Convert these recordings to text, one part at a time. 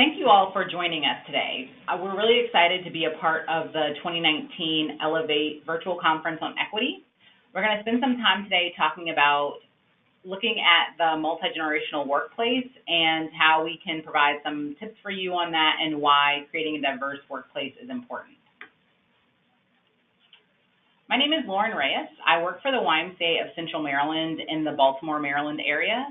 Thank you all for joining us today. We're really excited to be a part of the 2019 Elevate Virtual Conference on Equity. We're going to spend some time today talking about looking at the multi-generational workplace and how we can provide some tips for you on that and why creating a diverse workplace is important. My name is Lauren Reyes. I work for the YMCA of Central Maryland in the Baltimore, Maryland area.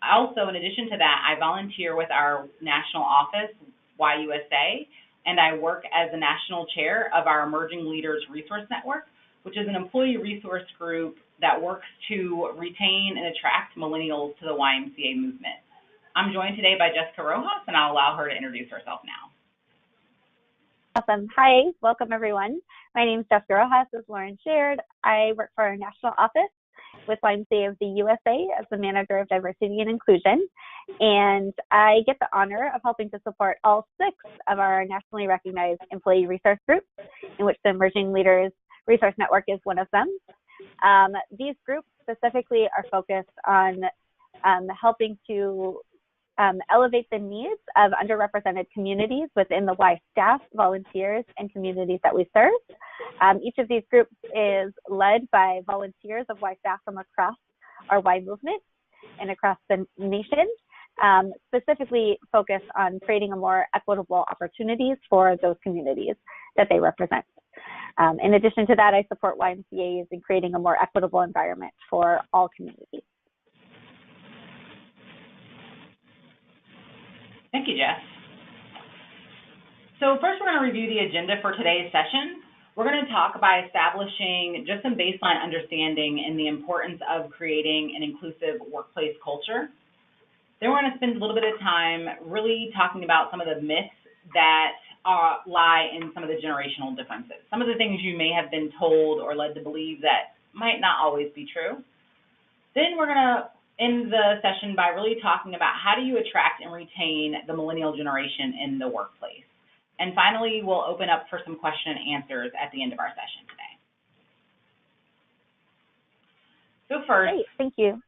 Also, in addition to that, I volunteer with our national office, YUSA, and I work as the national chair of our Emerging Leaders Resource Network, which is an employee resource group that works to retain and attract millennials to the YMCA movement. I'm joined today by Jessica Rojas, and I'll allow her to introduce herself now. Awesome. Hi, welcome everyone. My name is Jessica Rojas, as Lauren shared. I work for our national office with YMCA of the USA as the Manager of Diversity and Inclusion. And I get the honor of helping to support all 6 of our nationally recognized employee resource groups, in which the Emerging Leaders Resource Network is one of them. These groups specifically are focused on helping to elevate the needs of underrepresented communities within the Y staff, volunteers, and communities that we serve. Each of these groups is led by volunteers of Y staff from across our Y movement and across the nation, specifically focused on creating a more equitable opportunities for those communities that they represent. In addition to that, I support YMCAs in creating a more equitable environment for all communities. Thank you, Jess. So first, we're going to review the agenda for today's session. We're going to talk by establishing just some baseline understanding in the importance of creating an inclusive workplace culture. Then we're going to spend a little bit of time really talking about some of the myths that lie in some of the generational differences, some of the things you may have been told or led to believe that might not always be true. Then we're going to end the session by really talking about how do you attract and retain the millennial generation in the workplace. And finally, we'll open up for some question and answers at the end of our session today. So first. Great, thank you.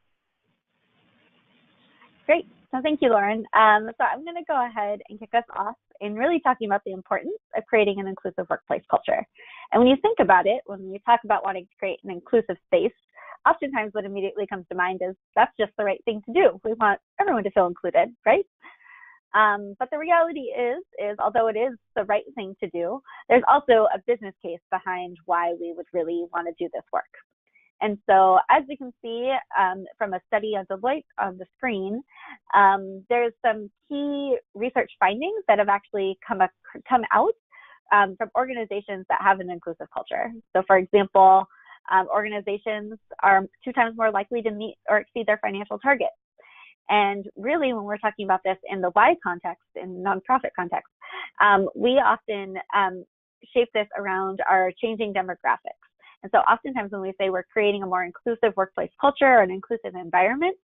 Great, so thank you, Lauren. So I'm going to go ahead and kick us off in really talking about the importance of creating an inclusive workplace culture. And when you think about it, when you talk about wanting to create an inclusive space, oftentimes what immediately comes to mind is that's just the right thing to do. We want everyone to feel included, right? But the reality is although it is the right thing to do, there's also a business case behind why we would really want to do this work. And so as we can see from a study on Deloitte on the screen, there's some key research findings that have actually come out from organizations that have an inclusive culture. So for example, organizations are 2 times more likely to meet or exceed their financial targets. And really, when we're talking about this in the Y context, in nonprofit context, we often shape this around our changing demographics. And so oftentimes when we say we're creating a more inclusive workplace culture or an inclusive environment,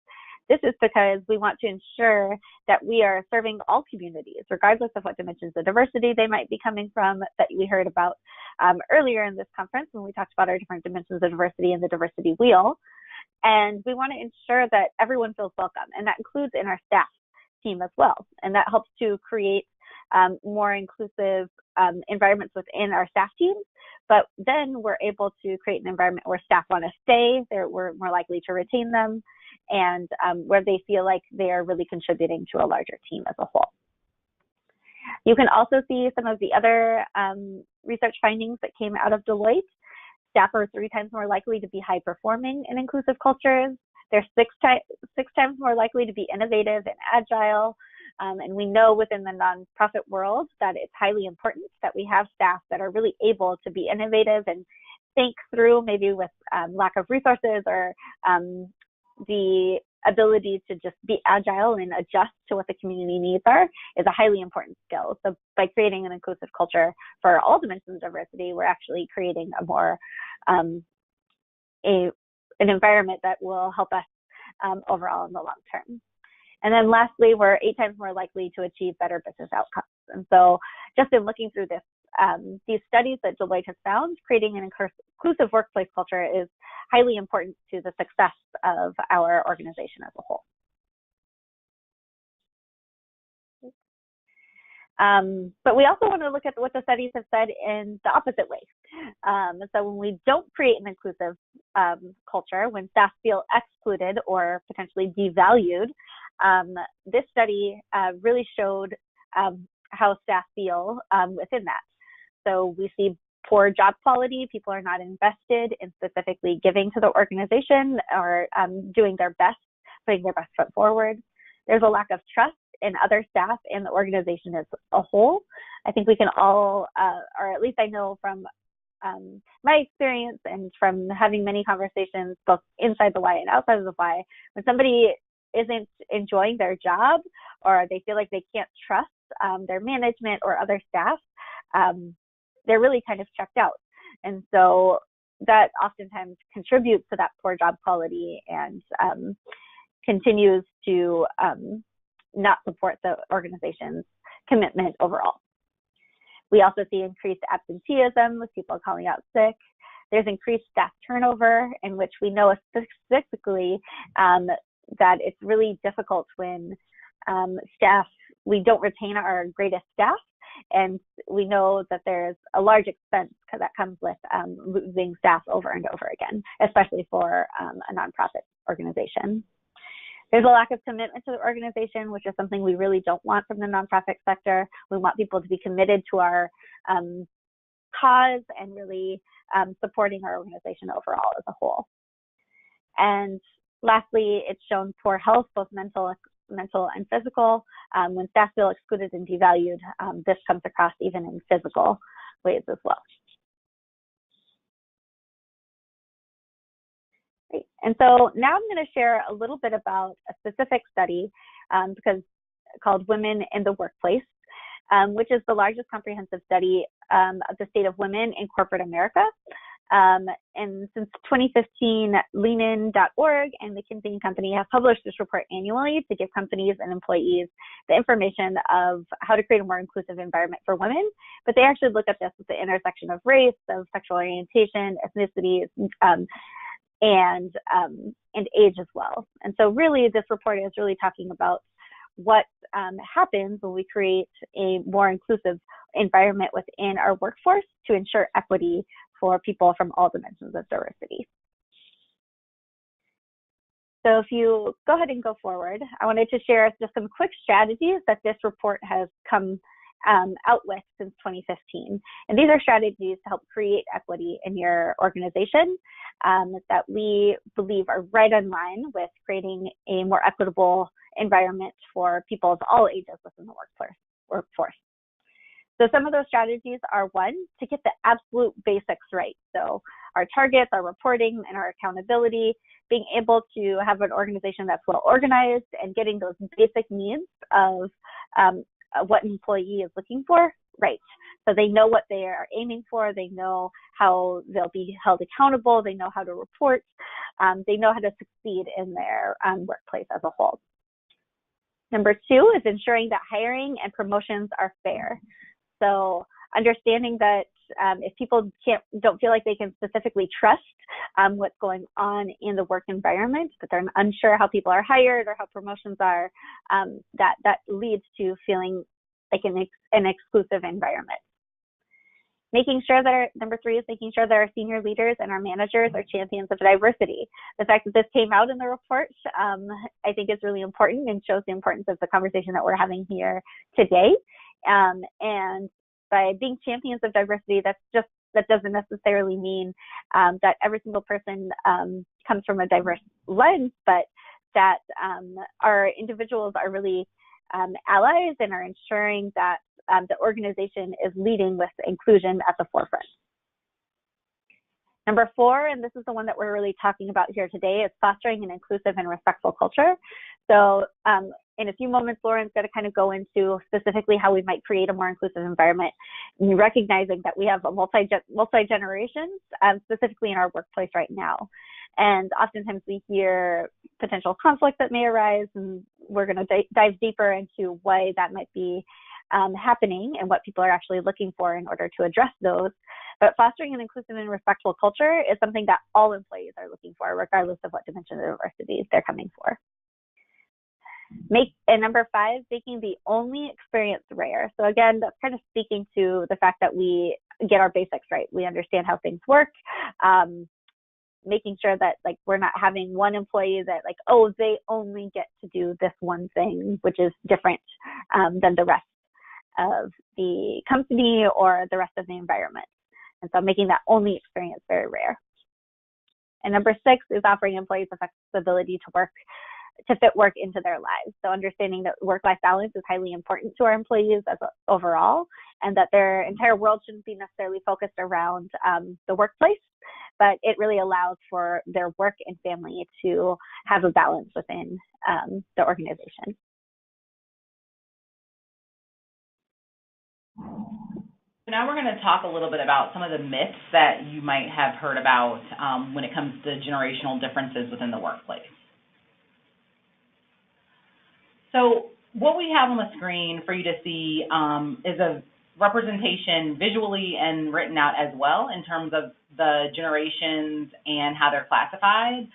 this is because we want to ensure that we are serving all communities, regardless of what dimensions of diversity they might be coming from, that we heard about earlier in this conference when we talked about our different dimensions of diversity and the diversity wheel. And we want to ensure that everyone feels welcome, and that includes in our staff team as well. And that helps to create more inclusive environments within our staff teams. But then we're able to create an environment where staff want to stay, we're more likely to retain them, and where they feel like they are really contributing to a larger team as a whole. You can also see some of the other research findings that came out of Deloitte. Staff are 3 times more likely to be high performing in inclusive cultures. They're 6 times more likely to be innovative and agile. And we know within the nonprofit world that it's highly important that we have staff that are really able to be innovative and think through, maybe with lack of resources or the ability to just be agile and adjust to what the community needs are, is a highly important skill. So by creating an inclusive culture for all dimensions of diversity, we're actually creating a more an environment that will help us overall in the long term. And then lastly, we're 8 times more likely to achieve better business outcomes. And so just in looking through this, these studies that Deloitte has found, creating an inclusive workplace culture is highly important to the success of our organization as a whole. But we also want to look at what the studies have said in the opposite way. So when we don't create an inclusive culture, when staff feel excluded or potentially devalued, this study really showed how staff feel within that. So we see poor job quality. People are not invested in specifically giving to the organization or doing their best, putting their best foot forward. There's a lack of trust in other staff and the organization as a whole. I think we can all, or at least I know from my experience and from having many conversations both inside the Y and outside of the Y, when somebody isn't enjoying their job or they feel like they can't trust their management or other staff, they're really kind of checked out. And so that oftentimes contributes to that poor job quality and continues to not support the organization's commitment overall. We also see increased absenteeism with people calling out sick. There's increased staff turnover, in which we know specifically that it's really difficult when we don't retain our greatest staff. And we know that there's a large expense that comes with losing staff over and over again, especially for a nonprofit organization. There's a lack of commitment to the organization, which is something we really don't want from the nonprofit sector. We want people to be committed to our cause and really supporting our organization overall as a whole. And lastly, it's shown poor health, both mental and physical. When staff feel excluded and devalued, this comes across even in physical ways as well. Great. And so now I'm going to share a little bit about a specific study called Women in the Workplace, which is the largest comprehensive study of the state of women in corporate America. And since 2015, leanin.org and McKinsey & Company have published this report annually to give companies and employees the information of how to create a more inclusive environment for women. But they actually look at this at the intersection of race, of sexual orientation, ethnicity, and age as well. And so really this report is really talking about what happens when we create a more inclusive environment within our workforce to ensure equity for people from all dimensions of diversity. So if you go ahead and go forward, I wanted to share just some quick strategies that this report has come out with since 2015. And these are strategies to help create equity in your organization that we believe are right in line with creating a more equitable environment for people of all ages within the workforce. So some of those strategies are, one, to get the absolute basics right. So our targets, our reporting, and our accountability, being able to have an organization that's well organized and getting those basic needs of what an employee is looking for right. So they know what they are aiming for, they know how they'll be held accountable, they know how to report, they know how to succeed in their workplace as a whole. Number two is ensuring that hiring and promotions are fair. So understanding that if people don't feel like they can specifically trust what's going on in the work environment, but they're unsure how people are hired or how promotions are, that leads to feeling like an exclusive environment. Making sure that number three is making sure that our senior leaders and our managers are champions of diversity. The fact that this came out in the report, I think is really important and shows the importance of the conversation that we're having here today. And by being champions of diversity, that doesn't necessarily mean that every single person comes from a diverse lens, but that our individuals are really allies and are ensuring that the organization is leading with inclusion at the forefront. Number four, and this is the one that we're really talking about here today, is fostering an inclusive and respectful culture. So in a few moments, Lauren's going to kind of go into specifically how we might create a more inclusive environment, and recognizing that we have a multi-generations, specifically in our workplace right now. And oftentimes we hear potential conflict that may arise, and we're going to dive deeper into why that might be happening and what people are actually looking for in order to address those. But fostering an inclusive and respectful culture is something that all employees are looking for, regardless of what dimension of diversity they're coming for. And number 5, making the only experience rare. So again, that's kind of speaking to the fact that we get our basics right. We understand how things work. Making sure that like we're not having one employee that like, oh, they only get to do this one thing, which is different than the rest of the company or the rest of the environment. And so making that only experience very rare. And number 6 is offering employees the flexibility to fit work into their lives. So understanding that work-life balance is highly important to our employees overall, and that their entire world shouldn't be necessarily focused around the workplace, but it really allows for their work and family to have a balance within the organization. So now we're going to talk a little bit about some of the myths that you might have heard about when it comes to generational differences within the workplace. So what we have on the screen for you to see is a representation visually and written out as well in terms of the generations and how they're classified,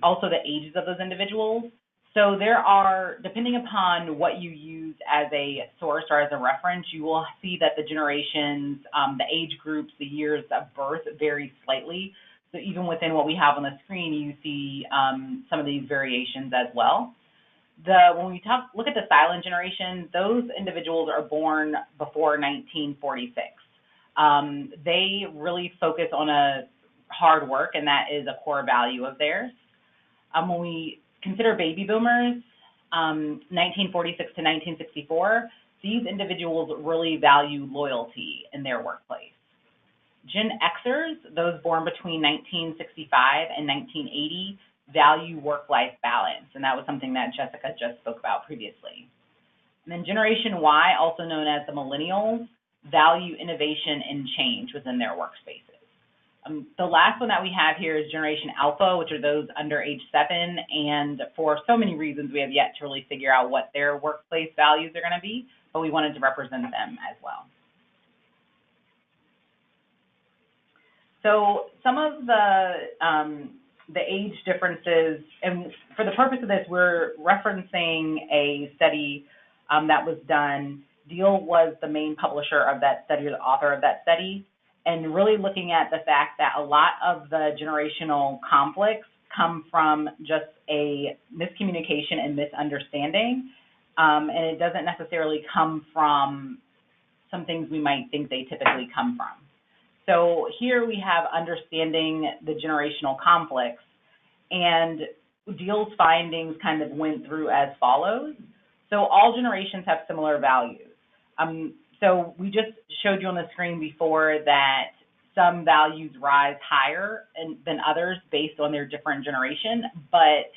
also the ages of those individuals. So there are, depending upon what you use as a source or as a reference, you will see that the generations, the age groups, the years of birth vary slightly. So even within what we have on the screen, you see some of these variations as well. When we look at the silent generation, those individuals are born before 1946. They really focus on hard work, and that is a core value of theirs. When we consider baby boomers, 1946 to 1964, these individuals really value loyalty in their workplace. Gen Xers, those born between 1965 and 1980, value work-life balance, and that was something that Jessica just spoke about previously. And then Generation Y, also known as the millennials, value innovation and change within their workspaces. The last one that we have here is Generation Alpha, which are those under age 7, and for so many reasons we have yet to really figure out what their workplace values are going to be, but we wanted to represent them as well. So some of the age differences, and for the purpose of this, we're referencing a study that was done. Deal was the main publisher of that study, or the author of that study, and really looking at the fact that a lot of the generational conflicts come from just a miscommunication and misunderstanding, and it doesn't necessarily come from some things we might think they typically come from. So here we have understanding the generational conflicts, and Deal's findings kind of went through as follows. So all generations have similar values. So we just showed you on the screen before that some values rise higher than others based on their different generation, but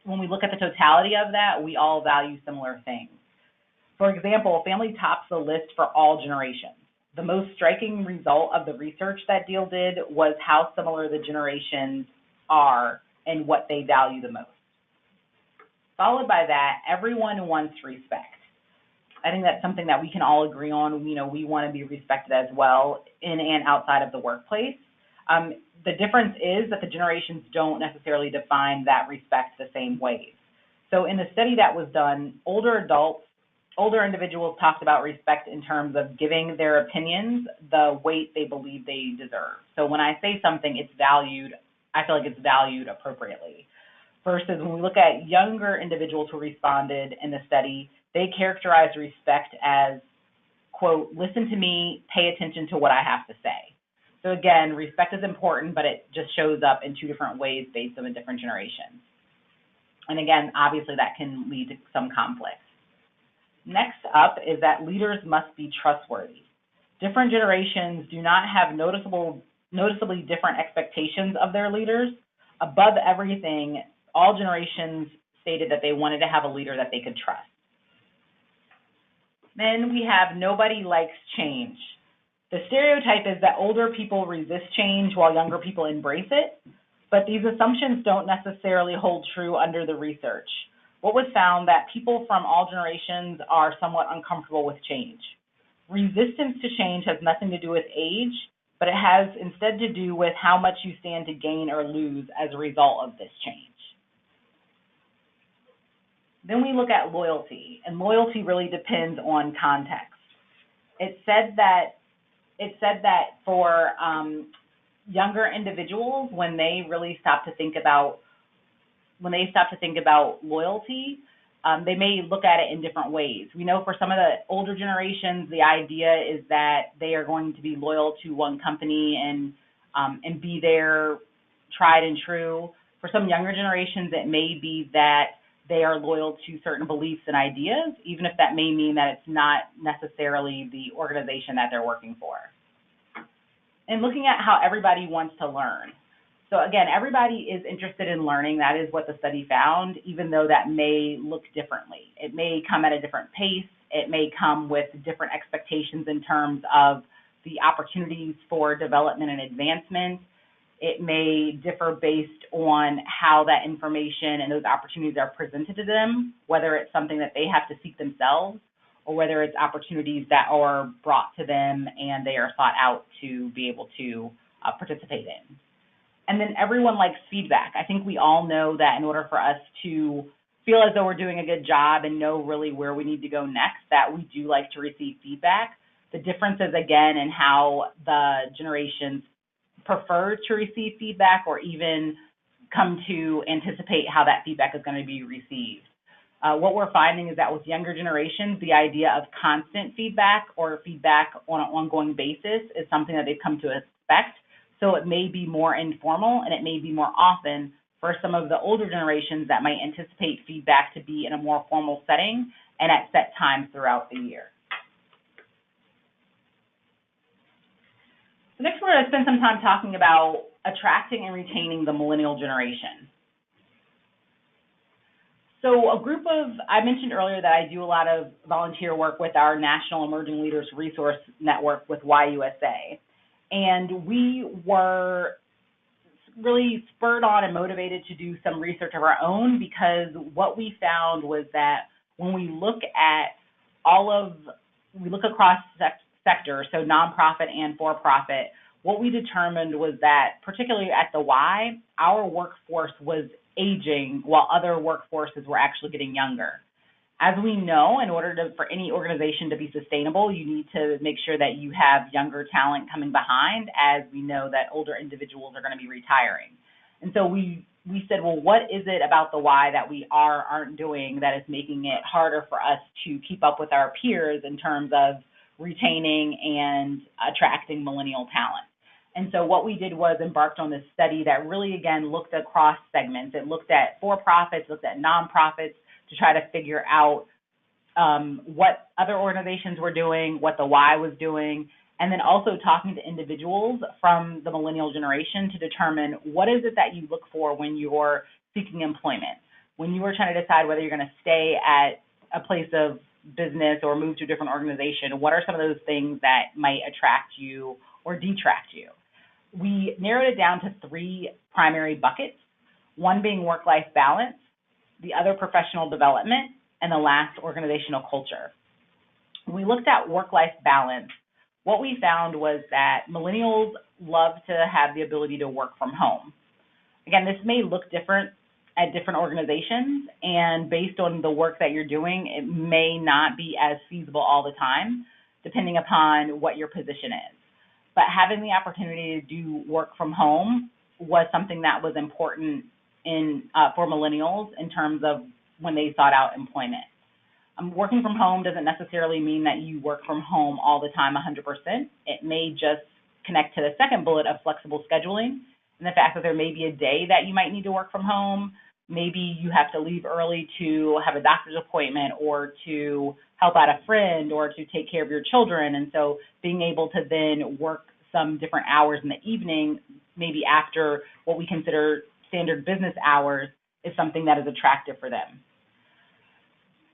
when we look at the totality of that, we all value similar things. For example, family tops the list for all generations. The most striking result of the research that Deal did was how similar the generations are and what they value the most. Followed by that, everyone wants respect. I think that's something that we can all agree on. You know, we want to be respected as well in and outside of the workplace. The difference is that the generations don't necessarily define that respect the same ways. So in the study that was done, older individuals talked about respect in terms of giving their opinions the weight they believe they deserve. So when I say something, it's valued, I feel like it's valued appropriately. Versus when we look at younger individuals who responded in the study, they characterized respect as, quote, listen to me, pay attention to what I have to say. So again, respect is important, but it just shows up in two different ways based on the different generations. And again, obviously that can lead to some conflict. Next up is that leaders must be trustworthy. Different generations do not have noticeably different expectations of their leaders. Above everything, all generations stated that they wanted to have a leader that they could trust. Then we have nobody likes change. The stereotype is that older people resist change while younger people embrace it, but these assumptions don't necessarily hold true under the research. What was found that people from all generations are somewhat uncomfortable with change. Resistance to change has nothing to do with age, but it has instead to do with how much you stand to gain or lose as a result of this change. Then we look at loyalty, and loyalty really depends on context. It said that for younger individuals, when they really stop to think about loyalty, they may look at it in different ways. We know for some of the older generations, the idea is that they are going to be loyal to one company and be there, tried and true. For some younger generations, it may be that they are loyal to certain beliefs and ideas, even if that may mean that it's not necessarily the organization that they're working for. And looking at how everybody wants to learn. So again, everybody is interested in learning. That is what the study found, even though that may look differently. It may come at a different pace. It may come with different expectations in terms of the opportunities for development and advancement. It may differ based on how that information and those opportunities are presented to them, whether it's something that they have to seek themselves or whether it's opportunities that are brought to them and they are sought out to be able to participate in. And then everyone likes feedback. I think we all know that in order for us to feel as though we're doing a good job and know really where we need to go next, that we do like to receive feedback. The difference is, again, in how the generations prefer to receive feedback or even come to anticipate how that feedback is going to be received. What we're finding is that with younger generations, the idea of constant feedback or feedback on an ongoing basis is something that they've come to expect. So it may be more informal and it may be more often for some of the older generations that might anticipate feedback to be in a more formal setting and at set times throughout the year. So next we're going to spend some time talking about attracting and retaining the millennial generation. So I mentioned earlier that I do a lot of volunteer work with our National Emerging Leaders Resource Network with YUSA. And we were really spurred on and motivated to do some research of our own because what we found was that when we look across sectors, so nonprofit and for-profit, what we determined was that particularly at the Y, our workforce was aging while other workforces were actually getting younger. As we know, in order for any organization to be sustainable, you need to make sure that you have younger talent coming behind, as we know that older individuals are going to be retiring. And so we said, well, what is it about the Y that we aren't doing that is making it harder for us to keep up with our peers in terms of retaining and attracting millennial talent? And so what we did was embarked on this study that really, again, looked across segments. It looked at for-profits, looked at nonprofits, to try to figure out what other organizations were doing, what the Y was doing, and then also talking to individuals from the millennial generation to determine what is it that you look for when you're seeking employment, when you are trying to decide whether you're going to stay at a place of business or move to a different organization. What are some of those things that might attract you or detract you? We narrowed it down to 3 primary buckets, one being work-life balance, the other professional development, and the last organizational culture. When we looked at work-life balance, what we found was that millennials love to have the ability to work from home. Again, this may look different at different organizations, and based on the work that you're doing, it may not be as feasible all the time, depending upon what your position is. But having the opportunity to do work from home was something that was important for millennials in terms of when they sought out employment. Working from home doesn't necessarily mean that you work from home all the time 100%. It may just connect to the second bullet of flexible scheduling and the fact that there may be a day that you might need to work from home. Maybe you have to leave early to have a doctor's appointment or to help out a friend or to take care of your children. And so being able to then work some different hours in the evening, maybe after what we consider standard business hours, is something that is attractive for them.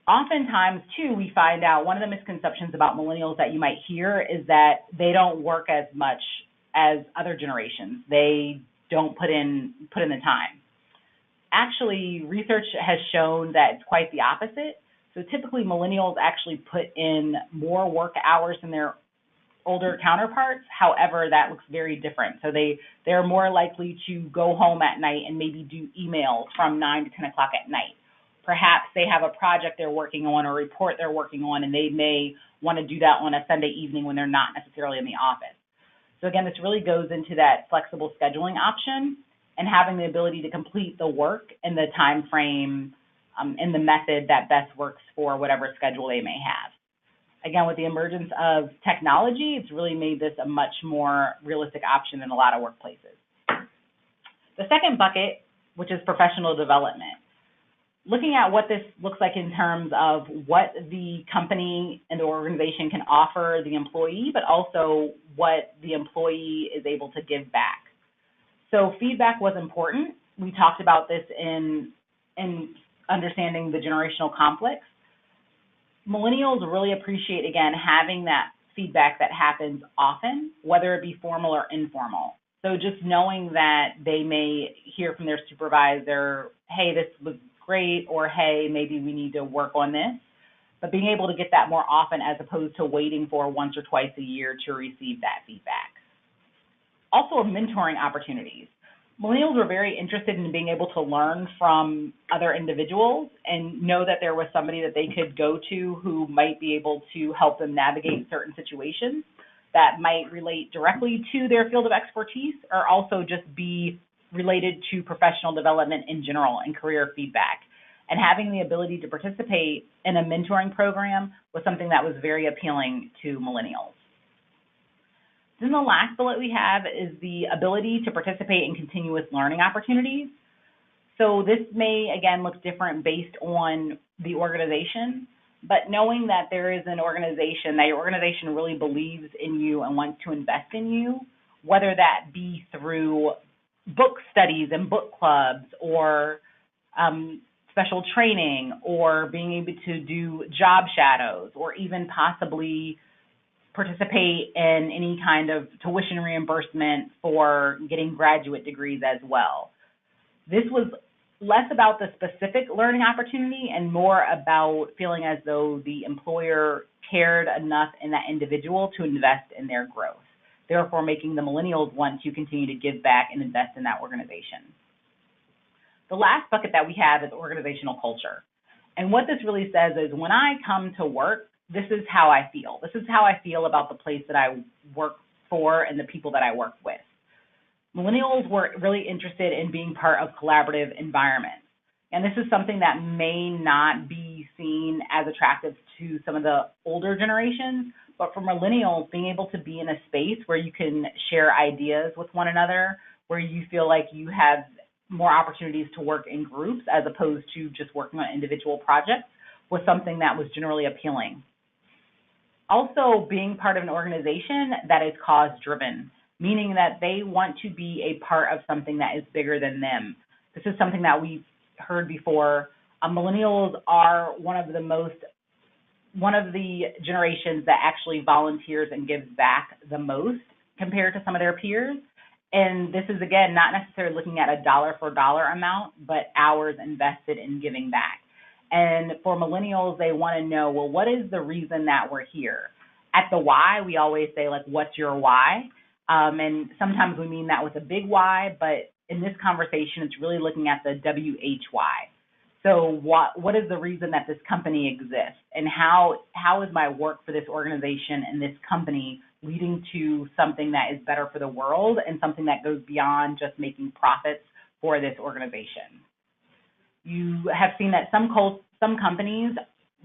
Oftentimes, too, we find out one of the misconceptions about millennials that you might hear is that they don't work as much as other generations. They don't put in the time. Actually, research has shown that it's quite the opposite. So typically, millennials actually put in more work hours than their older counterparts. However, that looks very different. So they're more likely to go home at night and maybe do emails from 9 to 10 o'clock at night, Perhaps they have a project they're working on or a report they're working on, and they may want to do that on a Sunday evening when they're not necessarily in the office. So again, this really goes into that flexible scheduling option and having the ability to complete the work in the time frame and the method that best works for whatever schedule they may have. Again, with the emergence of technology, it's really made this a much more realistic option in a lot of workplaces. The second bucket, which is professional development. Looking at what this looks like in terms of what the company and the organization can offer the employee, but also what the employee is able to give back. So feedback was important. We talked about this in understanding the generational conflicts. Millennials really appreciate, again, having that feedback that happens often, whether it be formal or informal. So just knowing that they may hear from their supervisor, hey, this was great, or hey, maybe we need to work on this, but being able to get that more often as opposed to waiting for once or twice a year to receive that feedback. Also, mentoring opportunities. Millennials were very interested in being able to learn from other individuals and know that there was somebody that they could go to who might be able to help them navigate certain situations that might relate directly to their field of expertise or also just be related to professional development in general and career feedback. And having the ability to participate in a mentoring program was something that was very appealing to millennials. Then the last bullet we have is the ability to participate in continuous learning opportunities. So this may, again, look different based on the organization, but knowing that there is an organization, that your organization really believes in you and wants to invest in you, whether that be through book studies and book clubs or special training or being able to do job shadows or even possibly participate in any kind of tuition reimbursement for getting graduate degrees as well. This was less about the specific learning opportunity and more about feeling as though the employer cared enough in that individual to invest in their growth, therefore making the millennials want to continue to give back and invest in that organization. The last bucket that we have is organizational culture. And what this really says is when I come to work, this is how I feel. This is how I feel about the place that I work for and the people that I work with. Millennials were really interested in being part of collaborative environments. And this is something that may not be seen as attractive to some of the older generations, but for millennials, being able to be in a space where you can share ideas with one another, where you feel like you have more opportunities to work in groups as opposed to just working on individual projects, was something that was generally appealing. Also, being part of an organization that is cause-driven, meaning that they want to be a part of something that is bigger than them. This is something that we've heard before. Millennials are one of the generations that actually volunteers and gives back the most compared to some of their peers. And this is, again, not necessarily looking at a dollar for dollar amount, but hours invested in giving back. And for millennials, they want to know, well, what is the reason that we're here? At the why, we always say, like, what's your why? And sometimes we mean that with a big why, but in this conversation, it's really looking at the WHY. So what is the reason that this company exists? And how is my work for this organization and this company leading to something that is better for the world and something that goes beyond just making profits for this organization? You have seen that some companies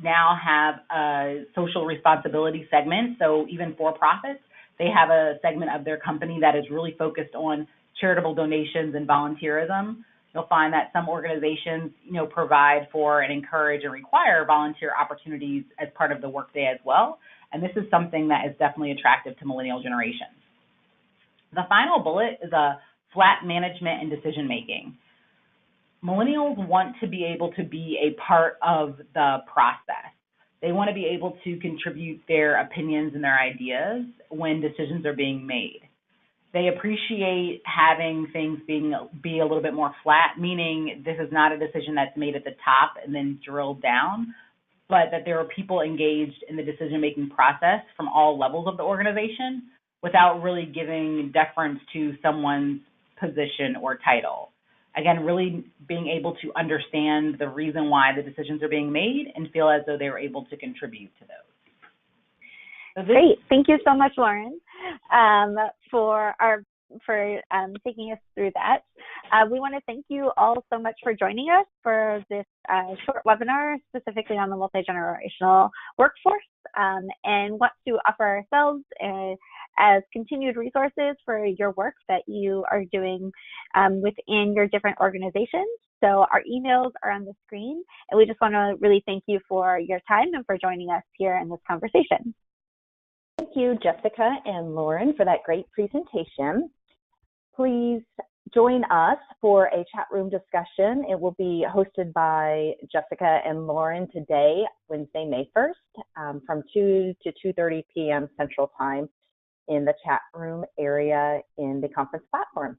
now have a social responsibility segment. So even for-profits, they have a segment of their company that is really focused on charitable donations and volunteerism. You'll find that some organizations, provide for and encourage and require volunteer opportunities as part of the workday as well. And this is something that is definitely attractive to millennial generations. The final bullet is a flat management and decision-making. Millennials want to be able to be a part of the process. They want to be able to contribute their opinions and their ideas when decisions are being made. They appreciate having things be a little bit more flat, meaning this is not a decision that's made at the top and then drilled down, but that there are people engaged in the decision-making process from all levels of the organization without really giving deference to someone's position or title. Again, really being able to understand the reason why the decisions are being made and feel as though they were able to contribute to those. So Great. Thank you so much, Lauren, for taking us through that. We want to thank you all so much for joining us for this short webinar, specifically on the multi-generational workforce, and want to offer ourselves as continued resources for your work that you are doing within your different organizations. So our emails are on the screen, and we just want to really thank you for your time and for joining us here in this conversation. Thank you, Jessica and Lauren, for that great presentation. Please join us for a chat room discussion. It will be hosted by Jessica and Lauren today, Wednesday, May 1st, from 2 to 2:30 p.m. Central Time in the chat room area in the conference platform.